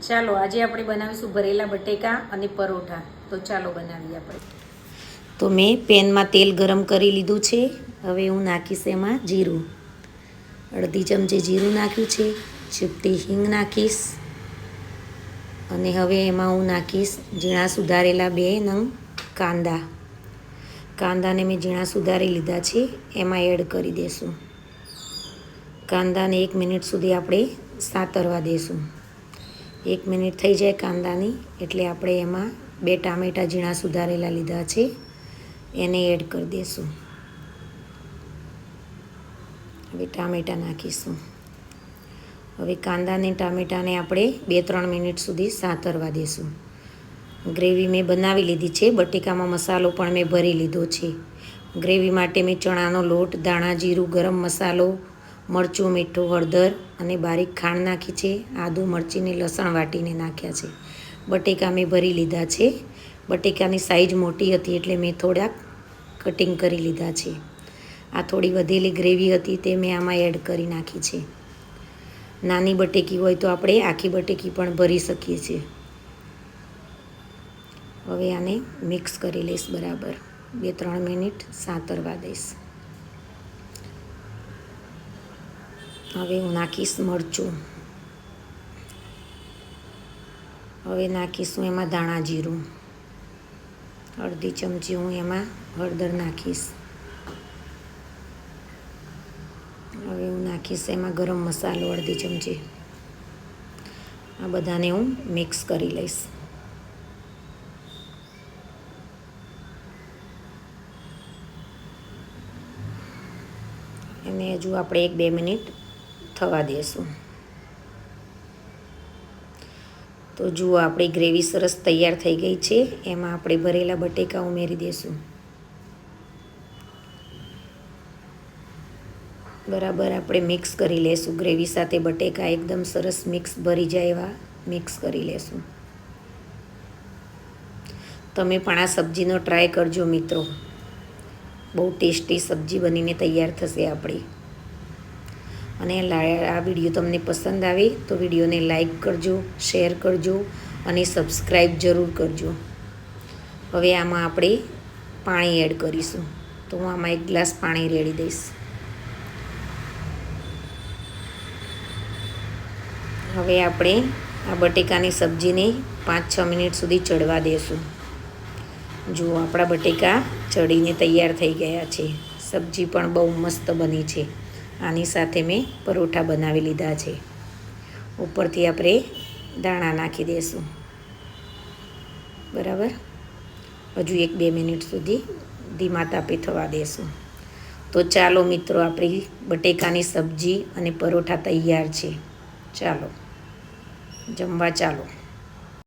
ચાલો આજે આપણે બનાવીશું ભરેલા બટેકા અને પરોઠા. તો ચાલો બનાવીએ આપણે. તો મેં પેનમાં તેલ ગરમ કરી લીધું છે. હવે હું નાખીશ એમાં જીરું. અડધી ચમચી જીરું નાખ્યું છે. ચપટી હિંગ નાખીશ અને હવે એમાં હું નાખીશ ઝીણા સુધારેલા 2 નંગ કાંદા. કાંદાને મેં ઝીણા સુધારી લીધા છે. એમાં એડ કરી દઈશું. કાંદાને 1 મિનિટ સુધી આપણે સાતરવા દઈશું. 1 મિનિટ થઈ જાય કાંદાની એટલે આપણે એમાં 2 ટામેટાં ઝીણા સુધારેલા લીધા છે એને એડ કરી દઈશું. હવે ટામેટાં નાખીશું. હવે કાંદાને ટામેટાને આપણે 2-3 મિનિટ સુધી સાતરવા દઈશું. ગ્રેવી મેં બનાવી લીધી છે. બટેકામાં મસાલો પણ મેં ભરી લીધો છે. ગ્રેવી માટે મેં ચણાનો લોટ, ધાણા જીરું, ગરમ મસાલો, મરચું, મીઠું, હળદર અને બારીક ખાંડ નાખી છે. આદું, મરચીને લસણ વાટીને નાખ્યા છે. બટેકા મેં ભરી લીધા છે. બટેકાની સાઈઝ મોટી હતી એટલે મેં થોડાક કટિંગ કરી લીધા છે. આ થોડી વધેલી ગ્રેવી હતી તે મેં આમાં એડ કરી નાખી છે. નાની બટેકી હોય તો આપણે આખી બટેકી પણ ભરી શકીએ છીએ. હવે આને મિક્સ કરી લઈશ બરાબર. 2-3 મિનિટ સાતરવા દઈશ. હવે હું નાખીશ મરચું. હવે નાખીશું એમાં ધાણા જીરું. અડધી ચમચી હું એમાં હળદર નાખીશ. હવે હું નાખીશ એમાં ગરમ મસાલો અડધી ચમચી. આ બધાને હું મિક્સ કરી લઈશ. એને હજુ આપણે 1-2 મિનિટ થવા દઈશું. તો જુઓ આપણી ગ્રેવી સરસ તૈયાર થઈ ગઈ છે. એમાં આપણે ભરેલા બટેકા ઉમેરી દઈશું. બરાબર આપણે મિક્સ કરી લઈશું. ગ્રેવી સાથે બટેકા એકદમ સરસ મિક્સ ભરી જાય એવા મિક્સ કરી લઈશું. તમે પણ આ સબ્જીનો ટ્રાય કરજો મિત્રો. બહુ ટેસ્ટી સબ્જી બનીને તૈયાર થશે આપણી. અને આ વિડીયો તમને પસંદ આવે તો વિડીયોને લાઈક કરજો, શેર કરજો અને સબસ્ક્રાઈબ જરૂર કરજો. હવે આમાં આપણે પાણી એડ કરીશું. તો હું આમાં 1 ગ્લાસ પાણી રેડી દઈશ. હવે આપણે આ બટેકાની સબ્જીને 5-6 મિનિટ સુધી ચડવા દઈશું. જુઓ આપણા બટેકા ચડીને તૈયાર થઈ ગયા છે. સબ્જી પણ બહુ મસ્ત બની છે. આની સાથે મેં પરોઠા બનાવી લીધા છે. ઉપરથી આપણે દાણા નાખી દઈશું. બરાબર. હજુ 1-2 મિનિટ સુધી ધીમા તાપે થવા દઈશું. તો ચાલો મિત્રો, આપણી બટેકાની સબ્જી અને પરોઠા તૈયાર છે. ચાલો જમવા ચાલો.